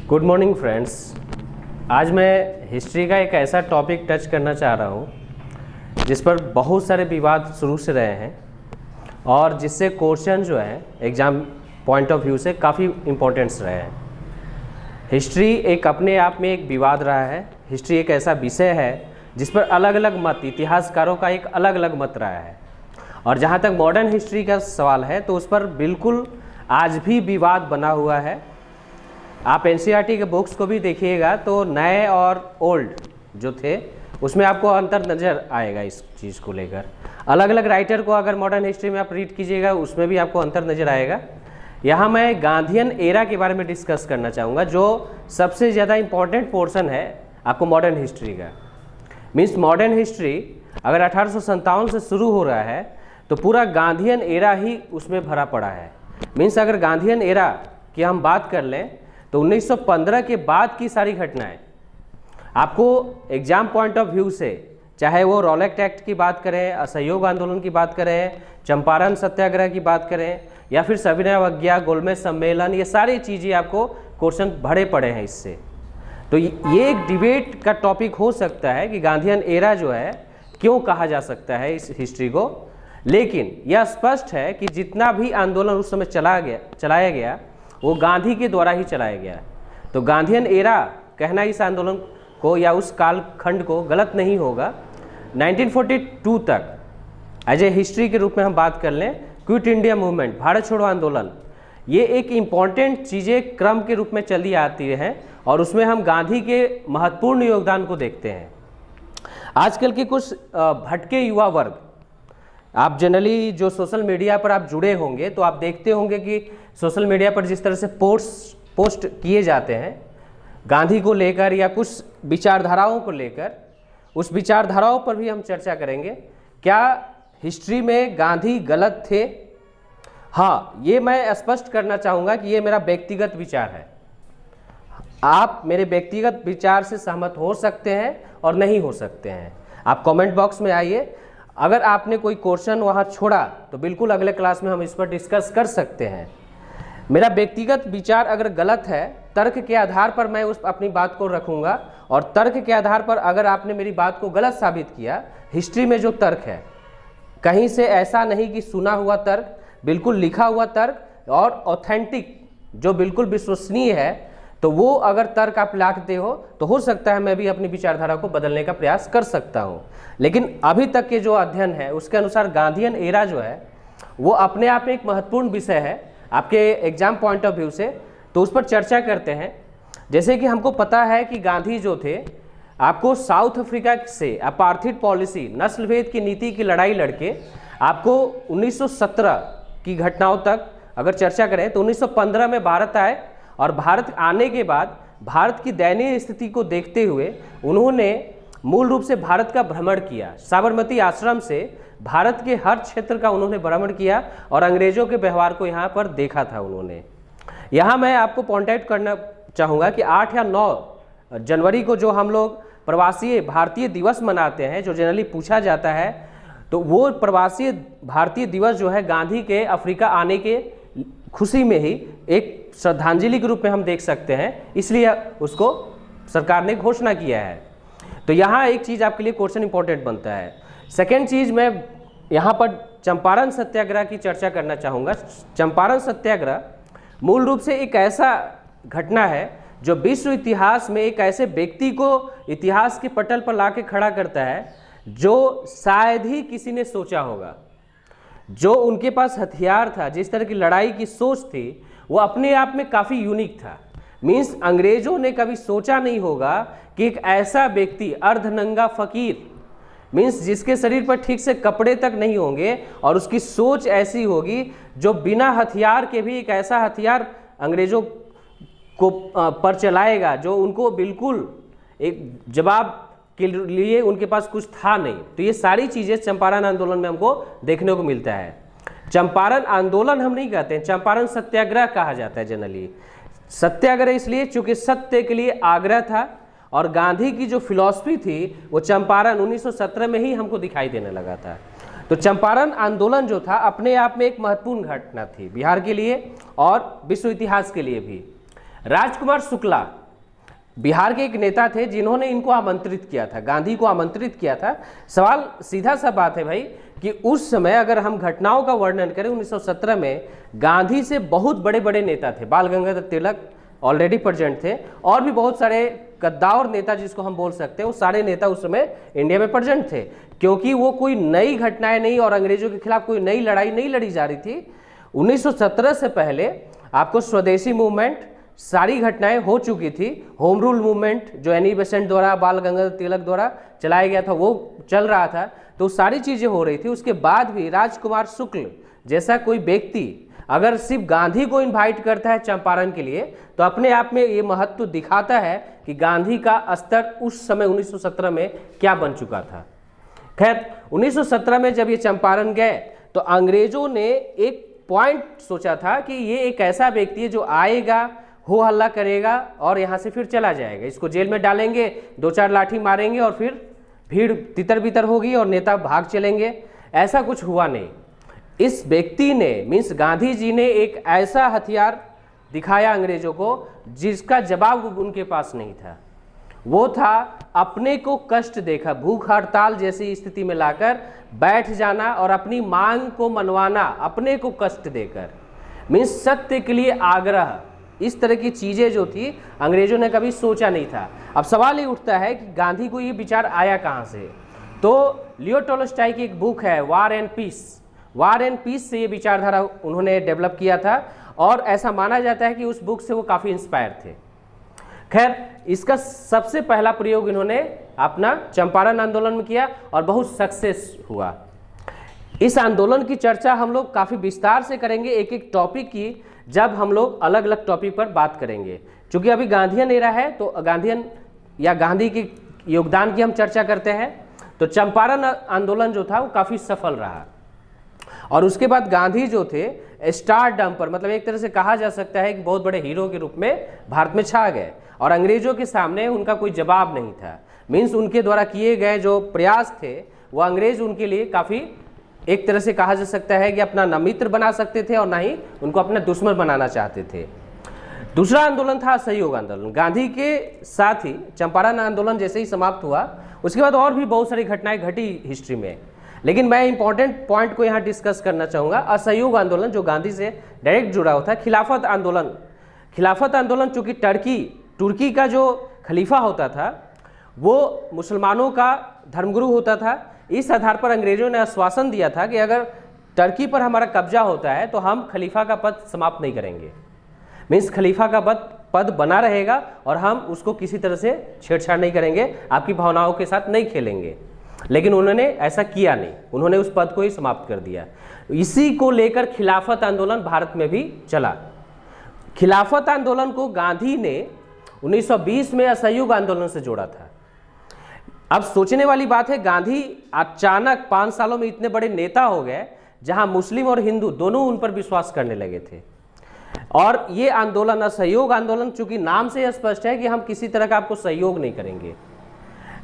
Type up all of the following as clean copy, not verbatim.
Good morning friends. आज मैं history का एक ऐसा टॉपिक टच करना चाह रहा हूँ जिस पर बहुत सारे विवाद शुरू से रहे हैं और जिससे क्वेश्चन जो है एग्ज़ाम पॉइंट ऑफ व्यू से काफ़ी इम्पोर्टेंट्स रहे हैं। हिस्ट्री एक अपने आप में एक विवाद रहा है। हिस्ट्री एक ऐसा विषय है जिस पर अलग अलग मत, इतिहासकारों का एक अलग अलग मत रहा है। और जहाँ तक मॉडर्न हिस्ट्री का सवाल है तो उस पर बिल्कुल आज भी विवाद बना हुआ है। आप एनसीईआरटी के बुक्स को भी देखिएगा तो नए और ओल्ड जो थे उसमें आपको अंतर नज़र आएगा। इस चीज़ को लेकर अलग अलग राइटर को अगर मॉडर्न हिस्ट्री में आप रीड कीजिएगा उसमें भी आपको अंतर नज़र आएगा। यहाँ मैं गांधीयन एरा के बारे में डिस्कस करना चाहूँगा जो सबसे ज़्यादा इम्पॉर्टेंट पोर्शन है आपको मॉडर्न हिस्ट्री का। मीन्स मॉडर्न हिस्ट्री अगर 1857 से शुरू हो रहा है तो पूरा गांधीयन एरा ही उसमें भरा पड़ा है। मीन्स अगर गांधीयन एरा की हम बात कर लें तो 1915 के बाद की सारी घटनाएं आपको एग्जाम पॉइंट ऑफ व्यू से, चाहे वो रॉलेट एक्ट की बात करें, असहयोग आंदोलन की बात करें, चंपारण सत्याग्रह की बात करें या फिर सविनय अवज्ञा, गोलमेज सम्मेलन, ये सारी चीज़ें आपको क्वेश्चन भरे पड़े हैं इससे। तो ये एक डिबेट का टॉपिक हो सकता है कि गांधीयन एरा जो है क्यों कहा जा सकता है इस हिस्ट्री को। लेकिन यह स्पष्ट है कि जितना भी आंदोलन उस समय चलाया गया वो गांधी के द्वारा ही चलाया गया। तो गांधीयन एरा कहना इस आंदोलन को या उस कालखंड को गलत नहीं होगा। 1942 तक एज ए हिस्ट्री के रूप में हम बात कर लें, क्विट इंडिया मूवमेंट, भारत छोड़ो आंदोलन, ये एक इम्पॉर्टेंट चीज़ें क्रम के रूप में चली आती हैं और उसमें हम गांधी के महत्वपूर्ण योगदान को देखते हैं। आजकल के कुछ भटके युवा वर्ग, आप जनरली जो सोशल मीडिया पर आप जुड़े होंगे तो आप देखते होंगे कि सोशल मीडिया पर जिस तरह से पोस्ट किए जाते हैं गांधी को लेकर या कुछ विचारधाराओं को लेकर, उस विचारधाराओं पर भी हम चर्चा करेंगे। क्या हिस्ट्री में गांधी गलत थे? हाँ, ये मैं स्पष्ट करना चाहूँगा कि ये मेरा व्यक्तिगत विचार है। आप मेरे व्यक्तिगत विचार से सहमत हो सकते हैं और नहीं हो सकते हैं। आप कमेंट बॉक्स में आइए। अगर आपने कोई क्वेश्चन वहाँ छोड़ा तो बिल्कुल अगले क्लास में हम इस पर डिस्कस कर सकते हैं। मेरा व्यक्तिगत विचार अगर गलत है, तर्क के आधार पर मैं उस अपनी बात को रखूँगा और तर्क के आधार पर अगर आपने मेरी बात को गलत साबित किया, हिस्ट्री में जो तर्क है कहीं से ऐसा नहीं कि सुना हुआ तर्क, बिल्कुल लिखा हुआ तर्क और ऑथेंटिक जो बिल्कुल विश्वसनीय है, तो वो अगर तर्क आप लाते हो तो हो सकता है मैं भी अपनी विचारधारा को बदलने का प्रयास कर सकता हूँ। लेकिन अभी तक के जो अध्ययन है उसके अनुसार गांधीयन एरा जो है वो अपने आप में एक महत्वपूर्ण विषय है आपके एग्जाम पॉइंट ऑफ व्यू से। तो उस पर चर्चा करते हैं। जैसे कि हमको पता है कि गांधी जो थे आपको साउथ अफ्रीका से अपार्थिड पॉलिसी, नस्लभेद की नीति की लड़ाई लड़के आपको 1917 की घटनाओं तक अगर चर्चा करें तो 1915 में भारत आए और भारत आने के बाद भारत की दयनीय स्थिति को देखते हुए उन्होंने मूल रूप से भारत का भ्रमण किया। साबरमती आश्रम से भारत के हर क्षेत्र का उन्होंने भ्रमण किया और अंग्रेजों के व्यवहार को यहाँ पर देखा था उन्होंने। यहाँ मैं आपको पॉइंट आउट करना चाहूँगा कि 8 या 9 जनवरी को जो हम लोग प्रवासी भारतीय दिवस मनाते हैं, जो जनरली पूछा जाता है, तो वो प्रवासी भारतीय दिवस जो है गांधी के अफ्रीका आने के खुशी में ही एक श्रद्धांजलि के रूप में हम देख सकते हैं, इसलिए उसको सरकार ने घोषणा किया है। तो यहाँ एक चीज़ आपके लिए क्वेश्चन इंपॉर्टेंट बनता है। सेकेंड चीज़ मैं यहाँ पर चंपारण सत्याग्रह की चर्चा करना चाहूँगा। चंपारण सत्याग्रह मूल रूप से एक ऐसा घटना है जो विश्व इतिहास में एक ऐसे व्यक्ति को इतिहास के पटल पर ला के खड़ा करता है जो शायद ही किसी ने सोचा होगा। जो उनके पास हथियार था, जिस तरह की लड़ाई की सोच थी, वो अपने आप में काफ़ी यूनिक था। मीन्स अंग्रेजों ने कभी सोचा नहीं होगा कि एक ऐसा व्यक्ति अर्धनंगा फकीर, मीन्स जिसके शरीर पर ठीक से कपड़े तक नहीं होंगे और उसकी सोच ऐसी होगी जो बिना हथियार के भी एक ऐसा हथियार अंग्रेजों को पर चलाएगा जो उनको बिल्कुल एक जवाब के लिए उनके पास कुछ था नहीं। तो ये सारी चीज़ें चंपारण आंदोलन में हमको देखने को मिलता है। चंपारण आंदोलन हम नहीं कहते हैं, चंपारण सत्याग्रह कहा जाता है जनरली। सत्याग्रह इसलिए चूंकि सत्य के लिए आग्रह था और गांधी की जो फिलॉसफी थी वो चंपारण 1917 में ही हमको दिखाई देने लगा था। तो चंपारण आंदोलन जो था अपने आप में एक महत्वपूर्ण घटना थी बिहार के लिए और विश्व इतिहास के लिए भी। राजकुमार शुक्ला बिहार के एक नेता थे जिन्होंने इनको आमंत्रित किया था, गांधी को आमंत्रित किया था। सवाल सीधा सा बात है भाई कि उस समय अगर हम घटनाओं का वर्णन करें 1917 में गांधी से बहुत बड़े बड़े नेता थे, बाल गंगाधर तिलक ऑलरेडी प्रेजेंट थे और भी बहुत सारे गद्दार नेता जिसको हम बोल सकते हैं, वो सारे नेता उस समय इंडिया में प्रेजेंट थे, क्योंकि वो कोई नई घटनाएं नहीं और अंग्रेजों के खिलाफ कोई नई लड़ाई नहीं लड़ी जा रही थी। 1917 से पहले आपको स्वदेशी मूवमेंट सारी घटनाएं हो चुकी थी। होम रूल मूवमेंट जो एनी बेसेंट द्वारा, बाल गंगाधर तिलक द्वारा चलाया गया था, वो चल रहा था, तो सारी चीज़ें हो रही थी। उसके बाद भी राजकुमार शुक्ल जैसा कोई व्यक्ति अगर सिर्फ गांधी को इनवाइट करता है चंपारण के लिए, तो अपने आप में ये महत्व दिखाता है कि गांधी का स्तर उस समय 1917 में क्या बन चुका था। खैर 1917 में जब ये चंपारण गए तो अंग्रेजों ने एक पॉइंट सोचा था कि ये एक ऐसा व्यक्ति है जो आएगा, हो हल्ला करेगा और यहाँ से फिर चला जाएगा, इसको जेल में डालेंगे, 2-4 लाठी मारेंगे और फिर भीड़ तितर बितर होगी और नेता भाग चलेंगे। ऐसा कुछ हुआ नहीं। इस व्यक्ति ने मीन्स गांधी जी ने एक ऐसा हथियार दिखाया अंग्रेजों को जिसका जवाब उनके पास नहीं था। वो था अपने को कष्ट देखा, भूख हड़ताल जैसी स्थिति में लाकर बैठ जाना और अपनी मांग को मनवाना अपने को कष्ट देकर, मीन्स सत्य के लिए आग्रह। इस तरह की चीज़ें जो थी अंग्रेजों ने कभी सोचा नहीं था। अब सवाल ये उठता है कि गांधी को ये विचार आया कहाँ से। तो लियो टॉल्स्टॉय की एक बुक है वार एंड पीस से ये विचारधारा उन्होंने डेवलप किया था और ऐसा माना जाता है कि उस बुक से वो काफ़ी इंस्पायर थे। खैर इसका सबसे पहला प्रयोग इन्होंने अपना चंपारण आंदोलन में किया और बहुत सक्सेस हुआ। इस आंदोलन की चर्चा हम लोग काफ़ी विस्तार से करेंगे एक एक टॉपिक की, जब हम लोग अलग अलग टॉपिक पर बात करेंगे। क्योंकि अभी गांधीयन एरा है तो गांधीयन या गांधी के योगदान की हम चर्चा करते हैं। तो चंपारण आंदोलन जो था वो काफ़ी सफल रहा और उसके बाद गांधी जो थे स्टारडम पर, मतलब एक तरह से कहा जा सकता है कि बहुत बड़े हीरो के रूप में भारत में छा गए और अंग्रेजों के सामने उनका कोई जवाब नहीं था। मीन्स उनके द्वारा किए गए जो प्रयास थे वो अंग्रेज उनके लिए काफ़ी एक तरह से कहा जा सकता है कि अपना न मित्र बना सकते थे और ना ही उनको अपना दुश्मन बनाना चाहते थे। दूसरा आंदोलन था असहयोग आंदोलन। गांधी के साथ ही चंपारण आंदोलन जैसे ही समाप्त हुआ उसके बाद और भी बहुत सारी घटनाएं घटी हिस्ट्री में, लेकिन मैं इंपॉर्टेंट पॉइंट को यहाँ डिस्कस करना चाहूँगा। असहयोग आंदोलन जो गांधी से डायरेक्ट जुड़ा हुआ था। खिलाफत आंदोलन चूँकि तुर्की का जो खलीफा होता था वो मुसलमानों का धर्मगुरु होता था। इस आधार पर अंग्रेजों ने आश्वासन दिया था कि अगर टर्की पर हमारा कब्जा होता है तो हम खलीफा का पद समाप्त नहीं करेंगे। मीन्स खलीफा का पद बना रहेगा और हम उसको किसी तरह से छेड़छाड़ नहीं करेंगे, आपकी भावनाओं के साथ नहीं खेलेंगे। लेकिन उन्होंने ऐसा किया नहीं, उन्होंने उस पद को ही समाप्त कर दिया। इसी को लेकर खिलाफत आंदोलन भारत में भी चला। खिलाफत आंदोलन को गांधी ने 1920 में असहयोग आंदोलन से जोड़ा था। अब सोचने वाली बात है, गांधी अचानक 5 सालों में इतने बड़े नेता हो गए जहां मुस्लिम और हिंदू दोनों उन पर विश्वास करने लगे थे। और ये आंदोलन असहयोग आंदोलन, चूंकि नाम से स्पष्ट है कि हम किसी तरह का आपको सहयोग नहीं करेंगे,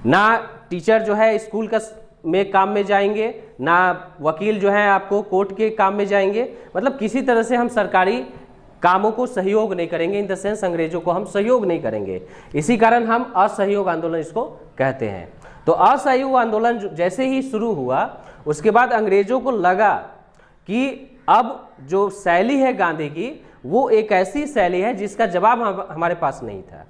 ना टीचर जो है स्कूल का में काम में जाएंगे, ना वकील जो है आपको कोर्ट के काम में जाएंगे, मतलब किसी तरह से हम सरकारी कामों को सहयोग नहीं करेंगे। इन द सेंस अंग्रेजों को हम सहयोग नहीं करेंगे। इसी कारण हम असहयोग आंदोलन इसको कहते हैं। तो असहयोग आंदोलन जैसे ही शुरू हुआ उसके बाद अंग्रेजों को लगा कि अब जो शैली है गांधी की वो एक ऐसी शैली है जिसका जवाब हमारे पास नहीं था।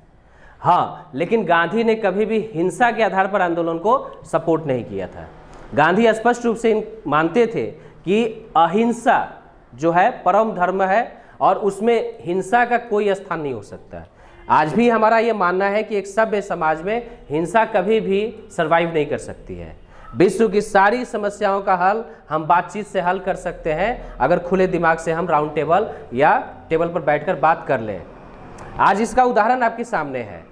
हाँ, लेकिन गांधी ने कभी भी हिंसा के आधार पर आंदोलन को सपोर्ट नहीं किया था। गांधी स्पष्ट रूप से मानते थे कि अहिंसा जो है परम धर्म है और उसमें हिंसा का कोई स्थान नहीं हो सकता। आज भी हमारा ये मानना है कि एक सभ्य समाज में हिंसा कभी भी सर्वाइव नहीं कर सकती है। विश्व की सारी समस्याओं का हल हम बातचीत से हल कर सकते हैं अगर खुले दिमाग से हम राउंड टेबल या टेबल पर बैठकर बात कर लें। आज इसका उदाहरण आपके सामने है।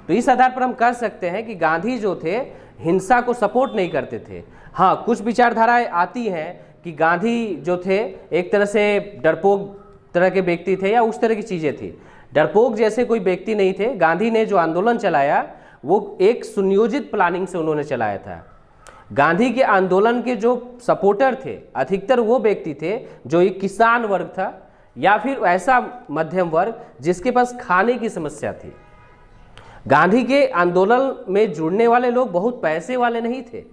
तो इस आधार पर हम कह सकते हैं कि गांधी जो थे हिंसा को सपोर्ट नहीं करते थे। हाँ, कुछ विचारधाराएं आती हैं कि गांधी जो थे एक तरह से डरपोक तरह के व्यक्ति थे या उस तरह की चीज़ें थी। डरपोक जैसे कोई व्यक्ति नहीं थे। गांधी ने जो आंदोलन चलाया वो एक सुनियोजित प्लानिंग से उन्होंने चलाया था। गांधी के आंदोलन के जो सपोर्टर थे अधिकतर वो व्यक्ति थे जो एक किसान वर्ग था या फिर ऐसा मध्यम वर्ग जिसके पास खाने की समस्या थी। गांधी के आंदोलन में जुड़ने वाले लोग बहुत पैसे वाले नहीं थे।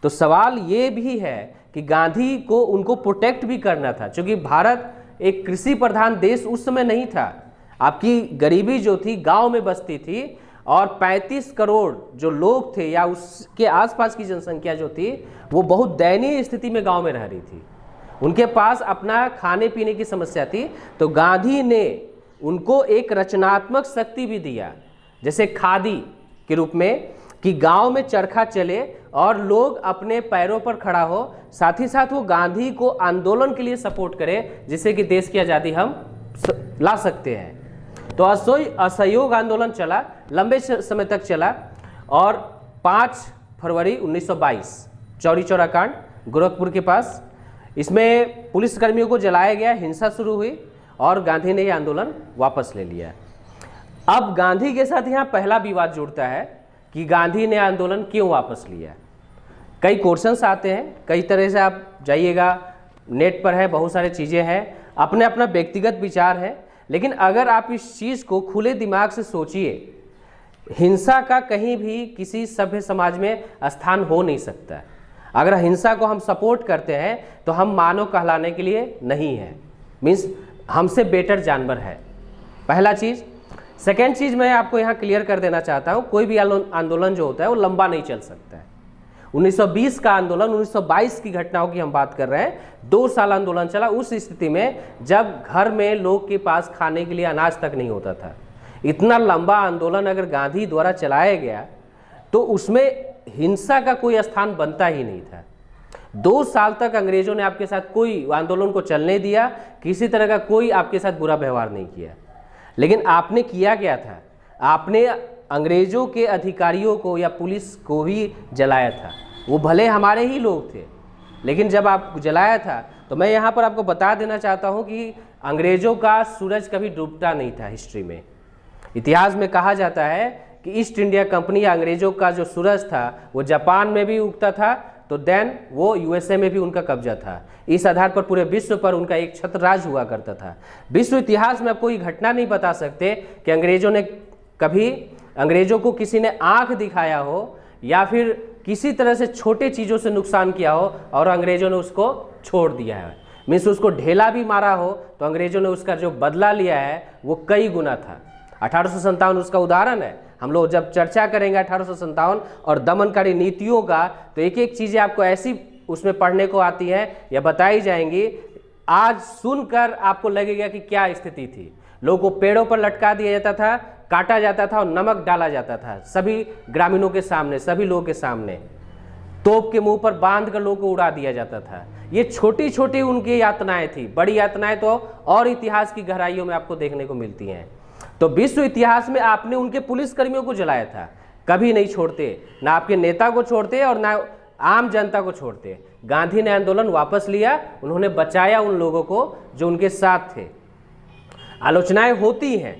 तो सवाल ये भी है कि गांधी को उनको प्रोटेक्ट भी करना था, क्योंकि भारत एक कृषि प्रधान देश उस समय नहीं था। आपकी गरीबी जो थी गांव में बसती थी, और 35 करोड़ जो लोग थे या उसके आसपास की जनसंख्या जो थी वो बहुत दयनीय स्थिति में गांव में रह रही थी। उनके पास अपना खाने पीने की समस्या थी। तो गांधी ने उनको एक रचनात्मक शक्ति भी दिया, जैसे खादी के रूप में, कि गांव में चरखा चले और लोग अपने पैरों पर खड़ा हो। साथ ही साथ वो गांधी को आंदोलन के लिए सपोर्ट करे, जिससे कि देश की आज़ादी हम ला सकते हैं। तो असहयोग आंदोलन चला, लंबे समय तक चला, और 5 फरवरी 1922 चौरी चौरा कांड गोरखपुर के पास, इसमें पुलिसकर्मियों को जलाया गया, हिंसा शुरू हुई और गांधी ने यह आंदोलन वापस ले लिया। अब गांधी के साथ यहाँ पहला विवाद जुड़ता है कि गांधी ने आंदोलन क्यों वापस लिया। कई क्वेश्चंस आते हैं, कई तरह से आप जाइएगा, नेट पर है, बहुत सारी चीज़ें हैं, अपने अपना व्यक्तिगत विचार है। लेकिन अगर आप इस चीज़ को खुले दिमाग से सोचिए, हिंसा का कहीं भी किसी सभ्य समाज में स्थान हो नहीं सकता। अगर हिंसा को हम सपोर्ट करते हैं तो हम मानव कहलाने के लिए नहीं है, मीन्स हमसे बेटर जानवर है, पहला चीज़। सेकेंड चीज़ मैं आपको यहाँ क्लियर कर देना चाहता हूँ, कोई भी आंदोलन जो होता है वो लंबा नहीं चल सकता है। 1920 का आंदोलन, 1922 की घटनाओं की हम बात कर रहे हैं, 2 साल आंदोलन चला, उस स्थिति में जब घर में लोग के पास खाने के लिए अनाज तक नहीं होता था। इतना लंबा आंदोलन अगर गांधी द्वारा चलाया गया तो उसमें हिंसा का कोई स्थान बनता ही नहीं था। 2 साल तक अंग्रेजों ने आपके साथ कोई आंदोलन को चलने दिया, किसी तरह का कोई आपके साथ बुरा व्यवहार नहीं किया। लेकिन आपने किया क्या था, आपने अंग्रेजों के अधिकारियों को या पुलिस को ही जलाया था। वो भले हमारे ही लोग थे, लेकिन जब आप जलाया था, तो मैं यहाँ पर आपको बता देना चाहता हूँ कि अंग्रेजों का सूरज कभी डूबता नहीं था। हिस्ट्री में, इतिहास में कहा जाता है कि ईस्ट इंडिया कंपनी या अंग्रेजों का जो सूरज था वो जापान में भी उगता था, तो देन वो यूएसए में भी उनका कब्जा था। इस आधार पर पूरे विश्व पर उनका एक छत्रराज हुआ करता था। विश्व इतिहास में आप कोई घटना नहीं बता सकते कि अंग्रेजों को किसी ने आंख दिखाया हो या फिर किसी तरह से छोटे चीज़ों से नुकसान किया हो और अंग्रेजों ने उसको छोड़ दिया है। मीन्स उसको ढेला भी मारा हो तो अंग्रेजों ने उसका जो बदला लिया है वो कई गुना था। 1857 उसका उदाहरण है। हम लोग जब चर्चा करेंगे 1857 और दमनकारी नीतियों का, तो एक एक चीज़ें आपको ऐसी उसमें पढ़ने को आती हैं या बताई जाएंगी, आज सुनकर आपको लगेगा कि क्या स्थिति थी। लोगों को पेड़ों पर लटका दिया जाता था, काटा जाता था और नमक डाला जाता था सभी ग्रामीणों के सामने, सभी लोगों के सामने। तोप के मुंह पर बांध कर लोगों को उड़ा दिया जाता था। ये छोटी छोटी उनकी यातनाएं थी, बड़ी यातनाएं तो और इतिहास की गहराइयों में आपको देखने को मिलती हैं। तो विश्व इतिहास में आपने उनके पुलिसकर्मियों को जलाया था, कभी नहीं छोड़ते, ना आपके नेता को छोड़ते और ना आम जनता को छोड़ते। गांधी ने आंदोलन वापस लिया, उन्होंने बचाया उन लोगों को जो उनके साथ थे। आलोचनाएं होती हैं,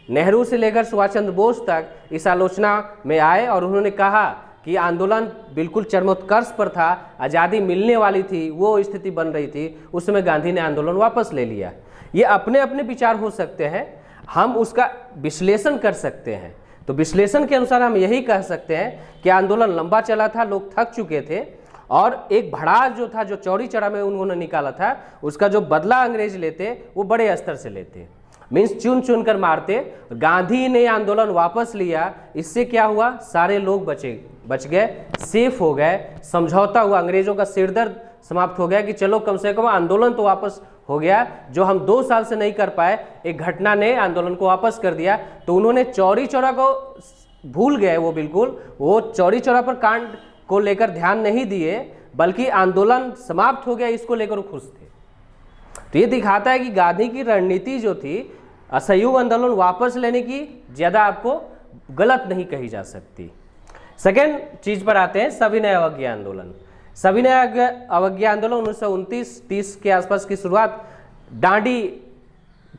नेहरू से लेकर सुभाष चंद्र बोस तक इस आलोचना में आए और उन्होंने कहा कि आंदोलन बिल्कुल चरमोत्कर्ष पर था, आज़ादी मिलने वाली थी, वो स्थिति बन रही थी, उस समय गांधी ने आंदोलन वापस ले लिया। ये अपने अपने विचार हो सकते हैं, हम उसका विश्लेषण कर सकते हैं। तो विश्लेषण के अनुसार हम यही कह सकते हैं कि आंदोलन लंबा चला था, लोग थक चुके थे और एक भड़ास जो था, जो चौरी चौरा में उन्होंने निकाला था, उसका जो बदला अंग्रेज लेते वो बड़े स्तर से लेते, मीन्स चुन चुन कर मारते। गांधी ने आंदोलन वापस लिया, इससे क्या हुआ, सारे लोग बच गए, सेफ हो गए, समझौता हुआ, अंग्रेजों का सिरदर्द समाप्त हो गया कि चलो कम से कम आंदोलन तो वापस हो गया, जो हम 2 साल से नहीं कर पाए, एक घटना ने आंदोलन को वापस कर दिया। तो उन्होंने चौरी चौरा को भूल गए, वो बिल्कुल वो चौरी चौरा पर कांड को लेकर ध्यान नहीं दिए, बल्कि आंदोलन समाप्त हो गया इसको लेकर वो खुश थे। तो ये दिखाता है कि गांधी की रणनीति जो थी असहयोग आंदोलन वापस लेने की, ज़्यादा आपको गलत नहीं कही जा सकती। सेकेंड चीज पर आते हैं, सविनय अवज्ञा आंदोलन। सविनय अवज्ञा आंदोलन 1929-30 के आसपास की शुरुआत, दांडी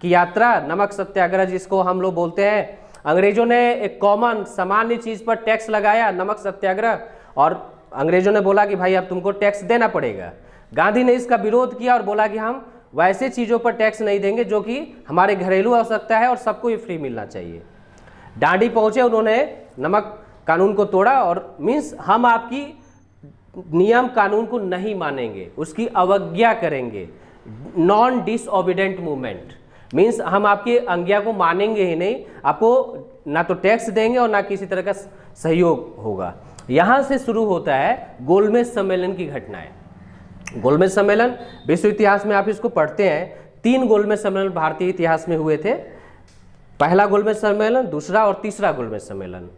की यात्रा, नमक सत्याग्रह जिसको हम लोग बोलते हैं। अंग्रेजों ने एक कॉमन सामान्य चीज पर टैक्स लगाया, नमक सत्याग्रह, और अंग्रेजों ने बोला कि भाई अब तुमको टैक्स देना पड़ेगा। गांधी ने इसका विरोध किया और बोला कि हम वैसे चीज़ों पर टैक्स नहीं देंगे जो कि हमारे घरेलू आवश्यकता है और सबको ये फ्री मिलना चाहिए। डांडी पहुँचे, उन्होंने नमक कानून को तोड़ा और मीन्स हम आपकी नियम कानून को नहीं मानेंगे, उसकी अवज्ञा करेंगे। नॉन डिसओबीडेंट मूवमेंट मीन्स हम आपकी आज्ञा को मानेंगे ही नहीं, आपको ना तो टैक्स देंगे और ना किसी तरह का सहयोग होगा। यहाँ से शुरू होता है गोलमेज सम्मेलन की घटनाएं। गोलमेज सम्मेलन विश्व इतिहास में आप इसको पढ़ते हैं, 3 गोलमेज सम्मेलन भारतीय इतिहास में हुए थे। पहला गोलमेज सम्मेलन, दूसरा और तीसरा गोलमेज सम्मेलन।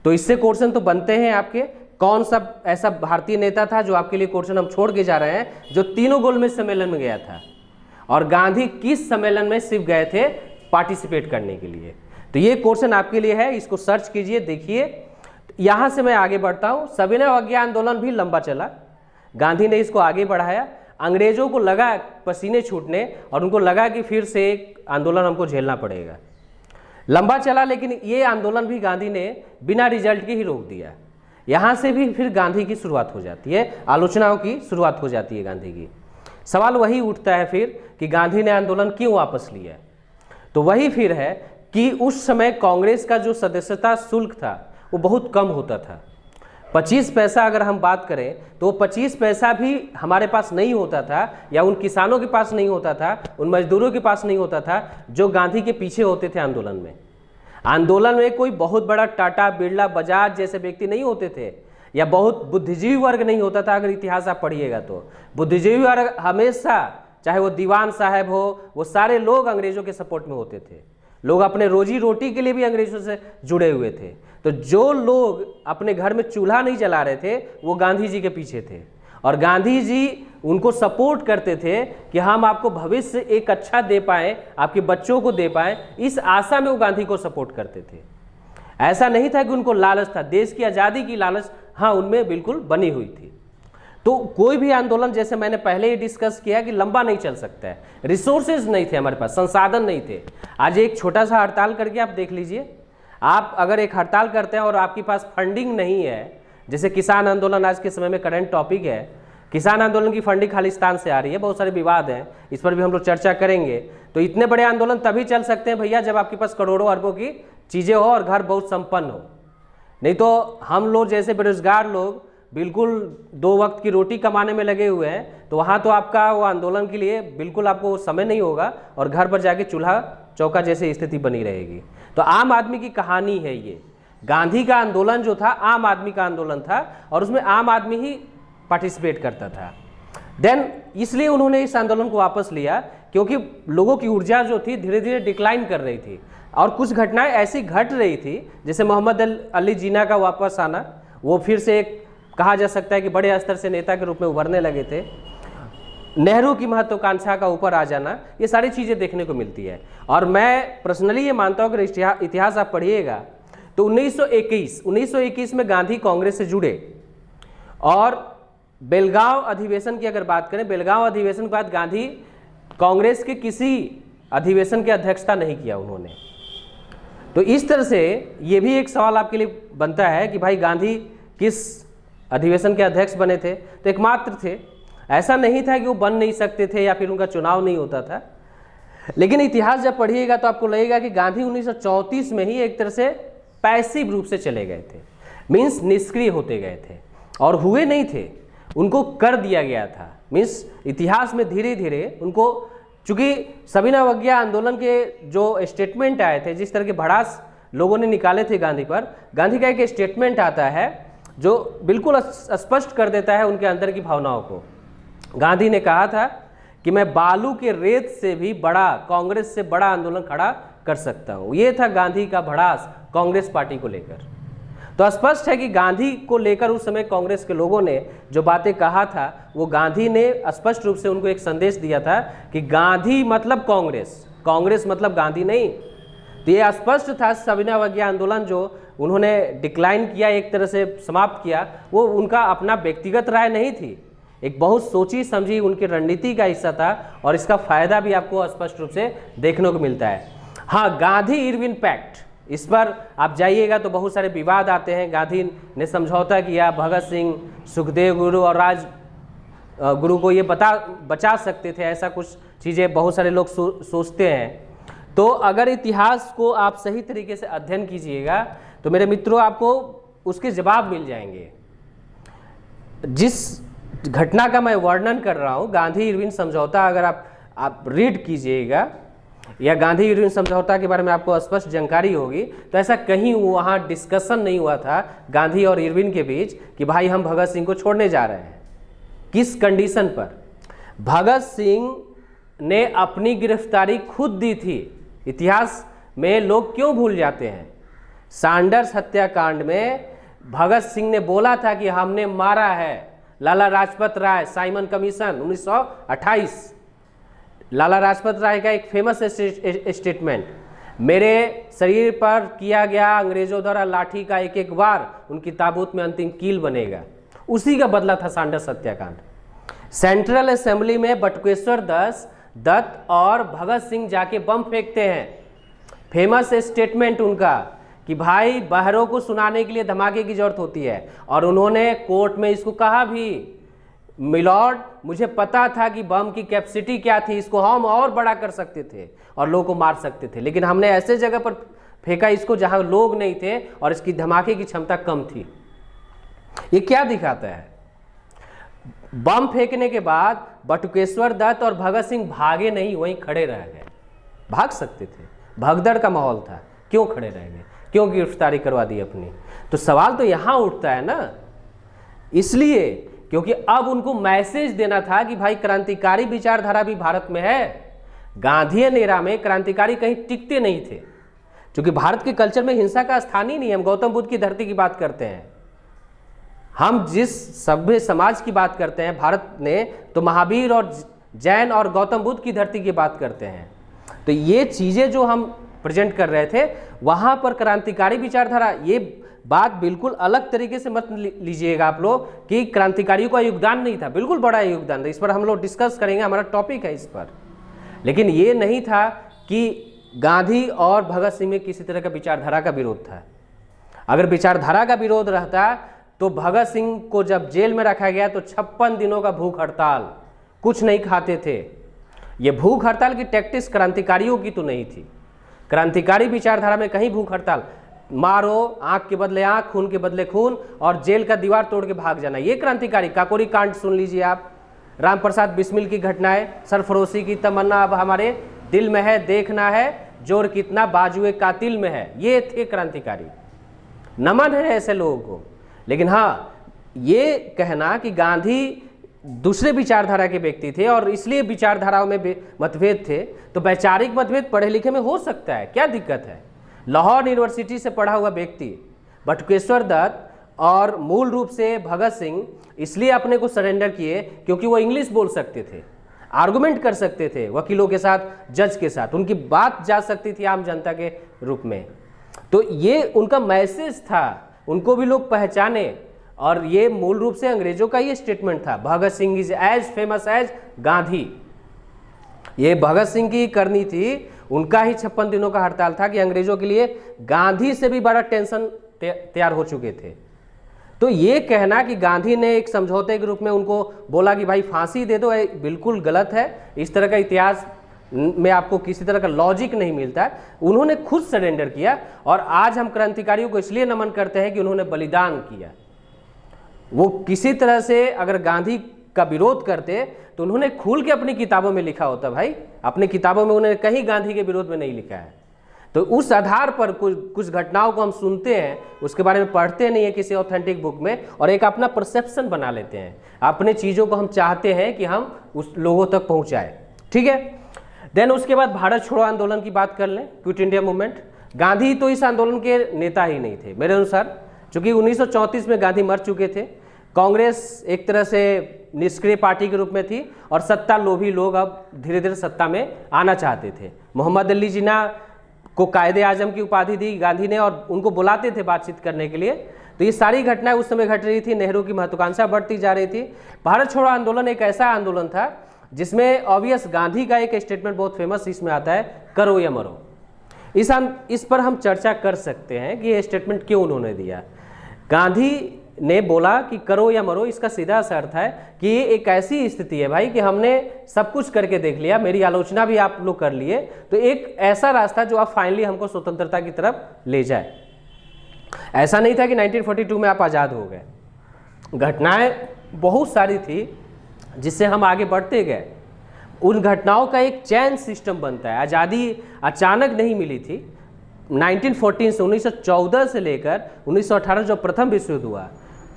तो इससे क्वेश्चन तो बनते हैं आपके, कौन सा ऐसा भारतीय नेता था जो आपके लिए क्वेश्चन हम छोड़ के जा रहे हैं जो तीनों गोलमेज सम्मेलन में गया था, और गांधी किस सम्मेलन में सिर्फ गए थे पार्टिसिपेट करने के लिए। तो ये क्वेश्चन आपके लिए है, इसको सर्च कीजिए, देखिए। यहाँ से मैं आगे बढ़ता हूँ। सविनय अवज्ञा आंदोलन भी लंबा चला, गांधी ने इसको आगे बढ़ाया। अंग्रेजों को लगा पसीने छूटने और उनको लगा कि फिर से एक आंदोलन हमको झेलना पड़ेगा। लंबा चला, लेकिन ये आंदोलन भी गांधी ने बिना रिजल्ट के ही रोक दिया। यहाँ से भी फिर गांधी की शुरुआत हो जाती है, आलोचनाओं की शुरुआत हो जाती है गांधी की। सवाल वही उठता है फिर कि गांधी ने आंदोलन क्यों वापस लिया। तो वही फिर है कि उस समय कांग्रेस का जो सदस्यता शुल्क था वो बहुत कम होता था। 25 पैसा अगर हम बात करें तो 25 पैसा भी हमारे पास नहीं होता था, या उन किसानों के पास नहीं होता था, उन मजदूरों के पास नहीं होता था जो गांधी के पीछे होते थे आंदोलन में। आंदोलन में कोई बहुत बड़ा टाटा, बिरला, बजाज जैसे व्यक्ति नहीं होते थे, या बहुत बुद्धिजीवी वर्ग नहीं होता था। अगर इतिहास आप पढ़िएगा तो बुद्धिजीवी वर्ग हमेशा, चाहे वो दीवान साहब हो, वो सारे लोग अंग्रेजों के सपोर्ट में होते थे। लोग अपने रोजी रोटी के लिए भी अंग्रेजों से जुड़े हुए थे। तो जो लोग अपने घर में चूल्हा नहीं जला रहे थे वो गांधी जी के पीछे थे, और गांधी जी उनको सपोर्ट करते थे कि हम आपको भविष्य एक अच्छा दे पाएँ, आपके बच्चों को दे पाएँ, इस आशा में वो गांधी को सपोर्ट करते थे। ऐसा नहीं था कि उनको लालच था, देश की आज़ादी की लालच हाँ उनमें बिल्कुल बनी हुई थी। तो कोई भी आंदोलन, जैसे मैंने पहले ही डिस्कस किया कि लंबा नहीं चल सकता है, रिसोर्सेज नहीं थे हमारे पास, संसाधन नहीं थे। आज एक छोटा सा हड़ताल करके आप देख लीजिए, आप अगर एक हड़ताल करते हैं और आपके पास फंडिंग नहीं है, जैसे किसान आंदोलन आज के समय में करंट टॉपिक है, किसान आंदोलन की फंडिंग खालिस्तान से आ रही है, बहुत सारे विवाद हैं, इस पर भी हम लोग चर्चा करेंगे। तो इतने बड़े आंदोलन तभी चल सकते हैं भैया जब आपके पास करोड़ों अरबों की चीज़ें हो और घर बहुत संपन्न हो। नहीं तो हम लोग जैसे बेरोजगार लोग बिल्कुल 2 वक्त की रोटी कमाने में लगे हुए हैं, तो वहाँ तो आपका वो आंदोलन के लिए बिल्कुल आपको समय नहीं होगा, और घर पर जाके चूल्हा चौका जैसे स्थिति बनी रहेगी। तो आम आदमी की कहानी है ये। गांधी का आंदोलन जो था आम आदमी का आंदोलन था, और उसमें आम आदमी ही पार्टिसिपेट करता था। देन इसलिए उन्होंने इस आंदोलन को वापस लिया, क्योंकि लोगों की ऊर्जा जो थी धीरे धीरे डिक्लाइन कर रही थी, और कुछ घटनाएं ऐसी घट रही थी, जैसे मोहम्मद अली जिन्ना का वापस आना, वो फिर से एक कहा जा सकता है कि बड़े स्तर से नेता के रूप में उभरने लगे थे। नेहरू की महत्वाकांक्षा का ऊपर आ जाना, ये सारी चीज़ें देखने को मिलती है। और मैं पर्सनली ये मानता हूँ कि इतिहास आप पढ़िएगा तो 1921 में गांधी कांग्रेस से जुड़े, और बेलगांव अधिवेशन की अगर बात करें, बेलगांव अधिवेशन के बाद गांधी कांग्रेस के किसी अधिवेशन की अध्यक्षता नहीं किया उन्होंने। तो इस तरह से ये भी एक सवाल आपके लिए बनता है कि भाई गांधी किस अधिवेशन के अध्यक्ष बने थे। तो एकमात्र थे, ऐसा नहीं था कि वो बन नहीं सकते थे या फिर उनका चुनाव नहीं होता था। लेकिन इतिहास जब पढ़िएगा तो आपको लगेगा कि गांधी 1934 में ही एक तरह से पैसिव रूप से चले गए थे, मीन्स निष्क्रिय होते गए थे, और हुए नहीं थे, उनको कर दिया गया था। मीन्स इतिहास में धीरे धीरे उनको, चूँकि सविनय अवज्ञा आंदोलन के जो स्टेटमेंट आए थे, जिस तरह के भड़ास लोगों ने निकाले थे गांधी पर, गांधी का एक स्टेटमेंट आता है जो बिल्कुल स्पष्ट कर देता है उनके अंदर की भावनाओं को। गांधी ने कहा था कि मैं बालू के रेत से भी बड़ा, कांग्रेस से बड़ा आंदोलन खड़ा कर सकता हूँ। ये था गांधी का भड़ास कांग्रेस पार्टी को लेकर। तो स्पष्ट है कि गांधी को लेकर उस समय कांग्रेस के लोगों ने जो बातें कहा था, वो गांधी ने स्पष्ट रूप से उनको एक संदेश दिया था कि गांधी मतलब कांग्रेस, कांग्रेस मतलब गांधी नहीं। तो ये स्पष्ट था। सविनय अवज्ञा आंदोलन जो उन्होंने डिक्लाइन किया, एक तरह से समाप्त किया, वो उनका अपना व्यक्तिगत राय नहीं थी, एक बहुत सोची समझी उनकी रणनीति का हिस्सा था, और इसका फायदा भी आपको स्पष्ट रूप से देखने को मिलता है। हाँ, गांधी इरविन पैक्ट, इस पर आप जाइएगा तो बहुत सारे विवाद आते हैं। गांधी ने समझौता किया, भगत सिंह, सुखदेव गुरु और राज गुरु को ये बचा सकते थे, ऐसा कुछ चीज़ें बहुत सारे लोग सोचते हैं। तो अगर इतिहास को आप सही तरीके से अध्ययन कीजिएगा तो मेरे मित्रों आपको उसके जवाब मिल जाएंगे। जिस घटना का मैं वर्णन कर रहा हूँ, गांधी इरविन समझौता, अगर आप रीड कीजिएगा या गांधी इरविन समझौता के बारे में आपको स्पष्ट जानकारी होगी, तो ऐसा कहीं वहाँ डिस्कशन नहीं हुआ था गांधी और इरविन के बीच कि भाई हम भगत सिंह को छोड़ने जा रहे हैं। किस कंडीशन पर? भगत सिंह ने अपनी गिरफ्तारी खुद दी थी। इतिहास में लोग क्यों भूल जाते हैं? सैंडर्स हत्याकांड में भगत सिंह ने बोला था कि हमने मारा है लाला लाजपत राय, साइमन कमीशन 1928। लाला लाजपत राय का एक फेमस स्टेटमेंट, मेरे शरीर पर किया गया अंग्रेजों द्वारा लाठी का एक एक वार उनकी ताबूत में अंतिम कील बनेगा। उसी का बदला था सैंडर्स हत्याकांड। सेंट्रल असेंबली में बटुकेश्वर दत्त और भगत सिंह जाके बम फेंकते हैं। फेमस स्टेटमेंट उनका कि भाई बहरों को सुनाने के लिए धमाके की जरूरत होती है। और उन्होंने कोर्ट में इसको कहा भी, मिलॉर्ड मुझे पता था कि बम की कैपेसिटी क्या थी, इसको हम और बड़ा कर सकते थे और लोगों को मार सकते थे, लेकिन हमने ऐसे जगह पर फेंका इसको जहां लोग नहीं थे और इसकी धमाके की क्षमता कम थी। ये क्या दिखाता है? बम फेंकने के बाद बटुकेश्वर दत्त और भगत सिंह भागे नहीं, वहीं खड़े रह गए। भाग सकते थे, भगदड़ का माहौल था, क्यों खड़े रह गए? क्यों गिरफ्तारी करवा दी अपनी? तो सवाल तो यहां उठता है ना, इसलिए क्योंकि अब उनको मैसेज देना था कि भाई क्रांतिकारी विचारधारा भी भारत में है। गांधीयन एरा में क्रांतिकारी कहीं टिकते नहीं थे, क्योंकि भारत के कल्चर में हिंसा का स्थान ही नहीं है। हम गौतम बुद्ध की धरती की बात करते हैं, हम जिस सभ्य समाज की बात करते हैं भारत ने, तो महावीर और जैन और गौतम बुद्ध की धरती की बात करते हैं। तो ये चीजें जो हम प्रेजेंट कर रहे थे, वहां पर क्रांतिकारी विचारधारा, ये बात बिल्कुल अलग तरीके से मत लीजिएगा आप लोग कि क्रांतिकारियों का योगदान नहीं था। बिल्कुल बड़ा योगदान था, इस पर हम लोग डिस्कस करेंगे, हमारा टॉपिक है इस पर। लेकिन ये नहीं था कि गांधी और भगत सिंह में किसी तरह का विचारधारा का विरोध था। अगर विचारधारा का विरोध रहता तो भगत सिंह को जब जेल में रखा गया तो 56 दिनों का भूख हड़ताल, कुछ नहीं खाते थे। ये भूख हड़ताल की टैक्टिक्स क्रांतिकारियों की तो नहीं थी। क्रांतिकारी विचारधारा में कहीं भूख हड़ताल, मारो, आंख के बदले आंख, खून के बदले खून और जेल का दीवार तोड़ के भाग जाना, ये क्रांतिकारी। काकोरी कांड सुन लीजिए आप, राम प्रसाद बिस्मिल की घटनाएं, सरफरोशी की तमन्ना अब हमारे दिल में है, देखना है जोर कितना बाजुए कातिल में है, ये थे क्रांतिकारी। नमन है ऐसे लोगों को। लेकिन हाँ, ये कहना कि गांधी दूसरे विचारधारा के व्यक्ति थे और इसलिए विचारधाराओं में मतभेद थे, तो वैचारिक मतभेद पढ़े लिखे में हो सकता है, क्या दिक्कत है? लाहौर यूनिवर्सिटी से पढ़ा हुआ व्यक्ति बटुकेश्वर दत्त और मूल रूप से भगत सिंह इसलिए अपने को सरेंडर किए क्योंकि वो इंग्लिश बोल सकते थे, आर्गुमेंट कर सकते थे वकीलों के साथ, जज के साथ, उनकी बात जा सकती थी आम जनता के रूप में। तो ये उनका मैसेज था, उनको भी लोग पहचाने। और ये मूल रूप से अंग्रेजों का ये स्टेटमेंट था, Bhagat Singh is as famous as Gandhi. ये भगत सिंह की करनी थी, उनका ही 56 दिनों का हड़ताल था कि अंग्रेजों के लिए गांधी से भी बड़ा टेंशन तैयार हो चुके थे। तो ये कहना कि गांधी ने एक समझौते के रूप में उनको बोला कि भाई फांसी दे दो, बिल्कुल गलत है। इस तरह का इतिहास में आपको किसी तरह का लॉजिक नहीं मिलता। उन्होंने खुद सरेंडर किया और आज हम क्रांतिकारियों को इसलिए नमन करते हैं कि उन्होंने बलिदान किया। वो किसी तरह से अगर गांधी का विरोध करते तो उन्होंने खुल के अपनी किताबों में लिखा होता। भाई अपनी किताबों में उन्होंने कहीं गांधी के विरोध में नहीं लिखा है। तो उस आधार पर कुछ घटनाओं को हम सुनते हैं, उसके बारे में पढ़ते नहीं है किसी ऑथेंटिक बुक में, और एक अपना परसेप्शन बना लेते हैं। अपने चीज़ों को हम चाहते हैं कि हम उस लोगों तक पहुँचाए, ठीक है। देन उसके बाद भारत छोड़ो आंदोलन की बात कर लें, क्विट इंडिया मूवमेंट। गांधी तो इस आंदोलन के नेता ही नहीं थे मेरे अनुसार, चूँकि 1934 में गांधी मर चुके थे। कांग्रेस एक तरह से निष्क्रिय पार्टी के रूप में थी और सत्ता लोभी लोग अब धीरे धीरे सत्ता में आना चाहते थे। मोहम्मद अली जिन्ना को कायदे आजम की उपाधि दी गांधी ने और उनको बुलाते थे बातचीत करने के लिए। तो ये सारी घटनाएं उस समय घट रही थी, नेहरू की महत्वाकांक्षा बढ़ती जा रही थी। भारत छोड़ो आंदोलन एक ऐसा आंदोलन था जिसमें ऑब्वियस गांधी का एक स्टेटमेंट बहुत फेमस इसमें आता है, करो या मरो। इस पर हम चर्चा कर सकते हैं कि ये स्टेटमेंट क्यों उन्होंने दिया। गांधी ने बोला कि करो या मरो, इसका सीधा सा अर्थ है कि ये एक ऐसी स्थिति है भाई कि हमने सब कुछ करके देख लिया, मेरी आलोचना भी आप लोग कर लिए, तो एक ऐसा रास्ता जो आप फाइनली हमको स्वतंत्रता की तरफ ले जाए। ऐसा नहीं था कि 1942 में आप आज़ाद हो गए, घटनाएं बहुत सारी थी जिससे हम आगे बढ़ते गए। उन घटनाओं का एक चैन सिस्टम बनता है। आज़ादी अचानक नहीं मिली थी। 1914 से 1914 से लेकर 1918 जो प्रथम विश्व युद्ध हुआ,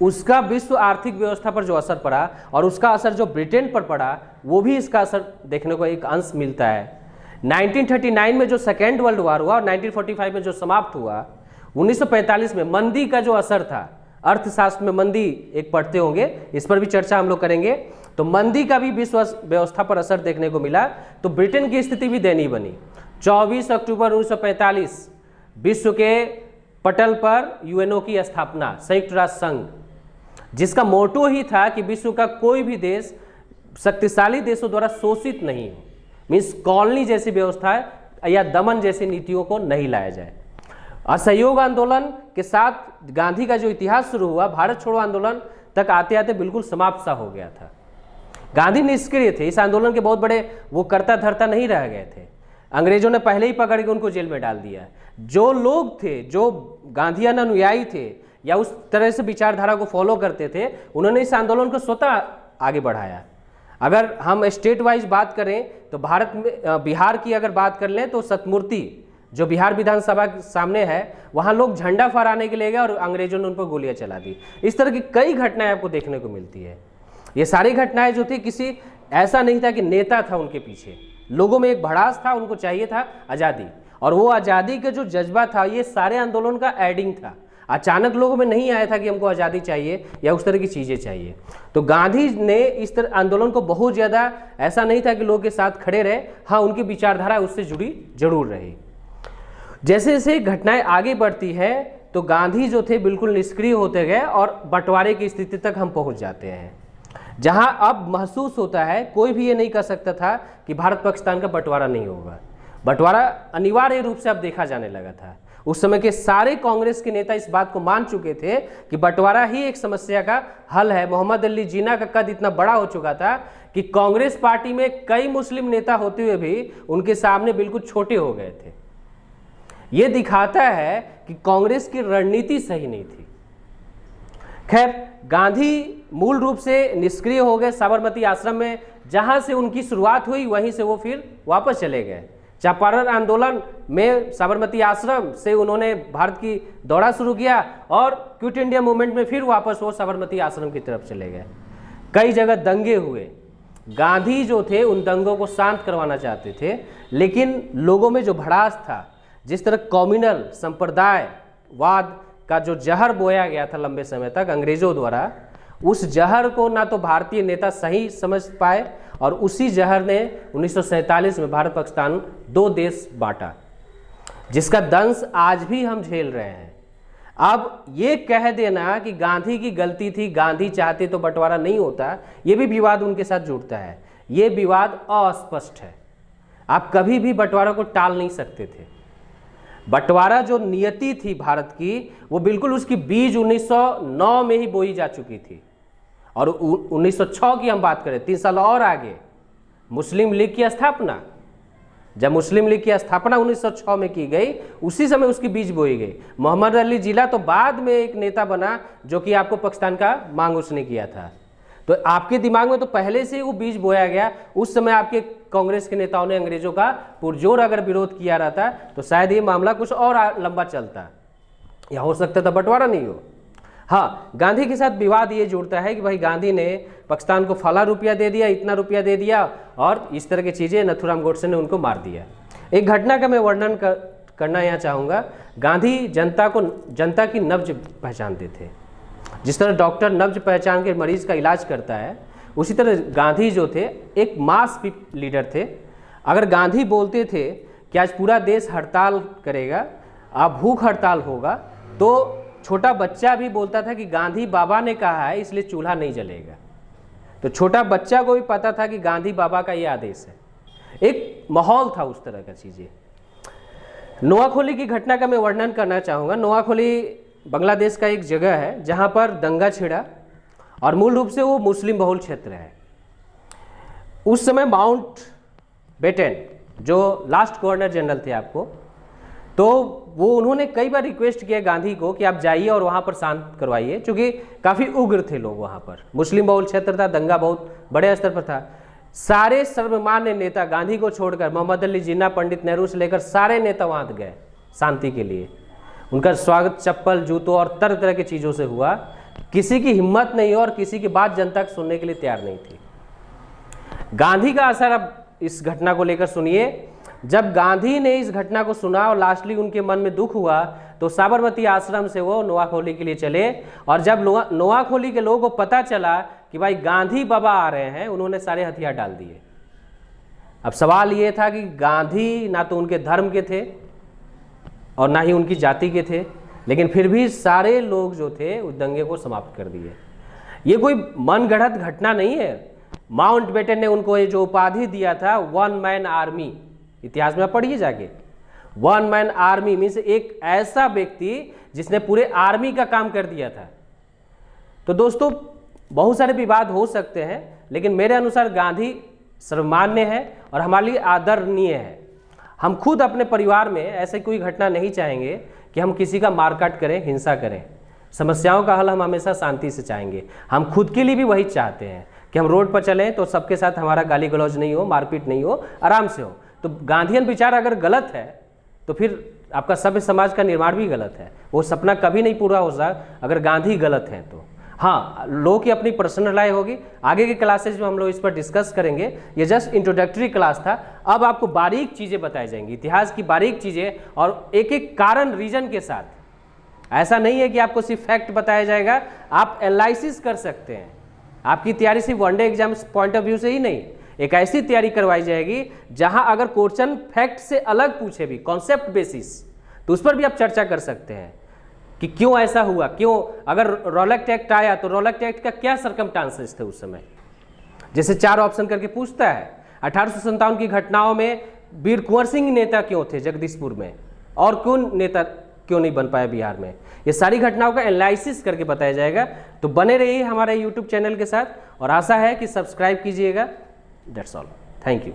उसका विश्व आर्थिक व्यवस्था पर जो असर पड़ा और उसका असर जो ब्रिटेन पर पड़ा, वो भी इसका असर देखने को एक अंश मिलता है। 1939 में जो सेकेंड वर्ल्ड वॉर हुआ और 1945 में जो समाप्त हुआ, 1945 में मंदी का जो असर था, अर्थशास्त्र में मंदी एक पढ़ते होंगे, इस पर भी चर्चा हम लोग करेंगे, तो मंदी का भी विश्व व्यवस्था पर असर देखने को मिला, तो ब्रिटेन की स्थिति भी दयनीय बनी। 24 अक्टूबर 1945 विश्व के पटल पर यूएनओ की स्थापना, संयुक्त राष्ट्र संघ, जिसका मोटो ही था कि विश्व का कोई भी देश शक्तिशाली देशों द्वारा शोषित नहीं हो, मीन्स कॉलोनी जैसी व्यवस्था या दमन जैसी नीतियों को नहीं लाया जाए। असहयोग आंदोलन के साथ गांधी का जो इतिहास शुरू हुआ, भारत छोड़ो आंदोलन तक आते आते बिल्कुल समाप्त सा हो गया था। गांधी निष्क्रिय थे, इस आंदोलन के बहुत बड़े वो करता धरता नहीं रह गए थे। अंग्रेजों ने पहले ही पकड़ के उनको जेल में डाल दिया। जो लोग थे, जो गांधीयन अनुयायी थे या उस तरह से विचारधारा को फॉलो करते थे, उन्होंने इस आंदोलन को स्वतः आगे बढ़ाया। अगर हम स्टेट वाइज बात करें तो भारत में बिहार की अगर बात कर लें तो सतमूर्ति जो बिहार विधानसभा के सामने है, वहाँ लोग झंडा फहराने के लिए गए और अंग्रेजों ने उन पर गोलियां चला दी। इस तरह की कई घटनाएं आपको देखने को मिलती है। ये सारी घटनाएं जो थी, किसी ऐसा नहीं था कि नेता था उनके पीछे, लोगों में एक भड़ास था, उनको चाहिए था आज़ादी, और वो आज़ादी का जो जज्बा था, ये सारे आंदोलन का एडिंग था। अचानक लोगों में नहीं आया था कि हमको आज़ादी चाहिए या उस तरह की चीज़ें चाहिए। तो गांधी ने इस तरह आंदोलन को बहुत ज़्यादा, ऐसा नहीं था कि लोगों के साथ खड़े रहे, हाँ उनकी विचारधारा उससे जुड़ी जरूर रही। जैसे जैसे घटनाएं आगे बढ़ती है तो गांधी जो थे बिल्कुल निष्क्रिय होते गए और बंटवारे की स्थिति तक हम पहुंच जाते हैं, जहां अब महसूस होता है, कोई भी ये नहीं कह सकता था कि भारत पाकिस्तान का बंटवारा नहीं होगा। बंटवारा अनिवार्य रूप से अब देखा जाने लगा था। उस समय के सारे कांग्रेस के नेता इस बात को मान चुके थे कि बंटवारा ही एक समस्या का हल है। मोहम्मद अली जिन्ना का कद इतना बड़ा हो चुका था कि कांग्रेस पार्टी में कई मुस्लिम नेता होते हुए भी उनके सामने बिल्कुल छोटे हो गए थे। ये दिखाता है कि कांग्रेस की रणनीति सही नहीं थी। खैर, गांधी मूल रूप से निष्क्रिय हो गए साबरमती आश्रम में, जहां से उनकी शुरुआत हुई वहीं से वो फिर वापस चले गए। चंपारण आंदोलन में साबरमती आश्रम से उन्होंने भारत की दौरा शुरू किया और क्विट इंडिया मूवमेंट में फिर वापस वो साबरमती आश्रम की तरफ चले गए। कई जगह दंगे हुए। गांधी जो थे उन दंगों को शांत करवाना चाहते थे, लेकिन लोगों में जो भड़ास था, जिस तरह कम्युनल संप्रदायवाद का जो जहर बोया गया था लंबे समय तक अंग्रेजों द्वारा, उस जहर को ना तो भारतीय नेता सही समझ पाए और उसी जहर ने 1947 में भारत पाकिस्तान दो देश बांटा, जिसका दंश आज भी हम झेल रहे हैं। अब ये कह देना कि गांधी की गलती थी, गांधी चाहते तो बंटवारा नहीं होता, ये भी विवाद उनके साथ जुड़ता है। ये विवाद अस्पष्ट है, आप कभी भी बंटवारा को टाल नहीं सकते थे। बंटवारा जो नियति थी भारत की, वो बिल्कुल उसकी बीज 1909 में ही बोई जा चुकी थी। और 1906 की हम बात करें, 3 साल और आगे मुस्लिम लीग की स्थापना, जब मुस्लिम लीग की स्थापना 1906 में की गई, उसी समय उसकी बीज बोई गई। मोहम्मद अली जिला तो बाद में एक नेता बना जो कि आपको पाकिस्तान का मांग उसने किया था। तो आपके दिमाग में तो पहले से ही वो बीज बोया गया। उस समय आपके कांग्रेस के नेताओं ने अंग्रेजों का पुरजोर अगर विरोध किया रहता तो शायद ये मामला कुछ और लंबा चलता, या हो सकता था बंटवारा नहीं हो। हाँ, गांधी के साथ विवाद ये जुड़ता है कि भाई गांधी ने पाकिस्तान को फला रुपया दे दिया, इतना रुपया दे दिया, और इस तरह की चीज़ें, नथुराम गोडसे ने उनको मार दिया। एक घटना का मैं वर्णन करना यहाँ चाहूँगा। गांधी जनता की नब्ज पहचानते थे। जिस तरह डॉक्टर नब्ज पहचान के मरीज का इलाज करता है, उसी तरह गांधी जो थे एक मास लीडर थे। अगर गांधी बोलते थे कि आज पूरा देश हड़ताल करेगा, अब भूख हड़ताल होगा, तो छोटा बच्चा भी बोलता था कि गांधी बाबा ने कहा है इसलिए चूल्हा नहीं जलेगा। तो छोटा बच्चा को भी पता था कि गांधी बाबा का ये आदेश है। एक माहौल था उस तरह का चीज़ें। नोआखोली की घटना का मैं वर्णन करना चाहूँगा। नोआखोली बांग्लादेश का एक जगह है जहाँ पर दंगा छिड़ा और मूल रूप से वो मुस्लिम बहुल क्षेत्र है। उस समय माउंट बेटन जो लास्ट गवर्नर जनरल थे आपको, तो वो उन्होंने कई बार रिक्वेस्ट किया गांधी को कि आप जाइए और वहाँ पर शांत करवाइए, क्योंकि काफ़ी उग्र थे लोग वहाँ पर, मुस्लिम बहुल क्षेत्र था, दंगा बहुत बड़े स्तर पर था। सारे सर्वमान्य नेता गांधी को छोड़कर मोहम्मद अली जिन्ना, पंडित नेहरू से लेकर सारे नेता वहाँ गए शांति के लिए। उनका स्वागत चप्पल, जूतों और तरह तरह की चीज़ों से हुआ। किसी की हिम्मत नहीं और किसी की बात जनता सुनने के लिए तैयार नहीं थी। गांधी का असर अब इस घटना को लेकर सुनिए। जब गांधी ने इस घटना को सुना और लास्टली उनके मन में दुख हुआ तो साबरमती आश्रम से वो नोआखोली के लिए चले। और जब नोआखोली के लोगों को पता चला कि भाई गांधी बाबा आ रहे हैं, उन्होंने सारे हथियार डाल दिए। अब सवाल ये था कि गांधी ना तो उनके धर्म के थे और ना ही उनकी जाति के थे, लेकिन फिर भी सारे लोग जो थे उस दंगे को समाप्त कर दिए। ये कोई मनगढ़ंत घटना नहीं है। माउंट बेटन ने उनको ये जो उपाधि दिया था, वन मैन आर्मी, इतिहास में पढ़िए जाके, वन मैन आर्मी मीन्स एक ऐसा व्यक्ति जिसने पूरे आर्मी का काम कर दिया था। तो दोस्तों बहुत सारे विवाद हो सकते हैं, लेकिन मेरे अनुसार गांधी सर्वमान्य है और हमारे लिए आदरणीय है। हम खुद अपने परिवार में ऐसे कोई घटना नहीं चाहेंगे कि हम किसी का मारकाट करें, हिंसा करें। समस्याओं का हल हम हमेशा शांति से चाहेंगे। हम खुद के लिए भी वही चाहते हैं कि हम रोड पर चलें तो सबके साथ हमारा गाली गलौज नहीं हो, मारपीट नहीं हो, आराम से हो। तो गांधीयन विचार अगर गलत है तो फिर आपका सभ्य समाज का निर्माण भी गलत है। वो सपना कभी नहीं पूरा हो सकता अगर गांधी गलत हैं तो। हाँ, लोगों की अपनी पर्सनल राय होगी, आगे की क्लासेज में हम लोग इस पर डिस्कस करेंगे। ये जस्ट इंट्रोडक्टरी क्लास था। अब आपको बारीक चीज़ें बताई जाएंगी, इतिहास की बारीक चीज़ें, और एक एक कारण रीजन के साथ। ऐसा नहीं है कि आपको सिर्फ फैक्ट बताया जाएगा, आप एनालिसिस कर सकते हैं। आपकी तैयारी सिर्फ one day exam point of view से ही नहीं, एक ऐसी तैयारी करवाई जाएगी जहां अगर क्वेश्चन फैक्ट से अलग पूछे भी, कॉन्सेप्ट बेसिस, तो उस पर भी आप चर्चा कर सकते हैं कि क्यों ऐसा हुआ, क्यों अगर रॉलेट एक्ट आया तो रॉलेट एक्ट का क्या सरकमस्टांसेस थे उस समय, जैसे 4 ऑप्शन करके पूछता है। 1857 की घटनाओं में वीर कुंवर सिंह नेता क्यों थे जगदीशपुर में, और कौन नेता क्यों नहीं बन पाया बिहार में, ये सारी घटनाओं का एनालिसिस करके बताया जाएगा। तो बने रहिए हमारे यूट्यूब चैनल के साथ और आशा है कि सब्सक्राइब कीजिएगा। That's all, thank you.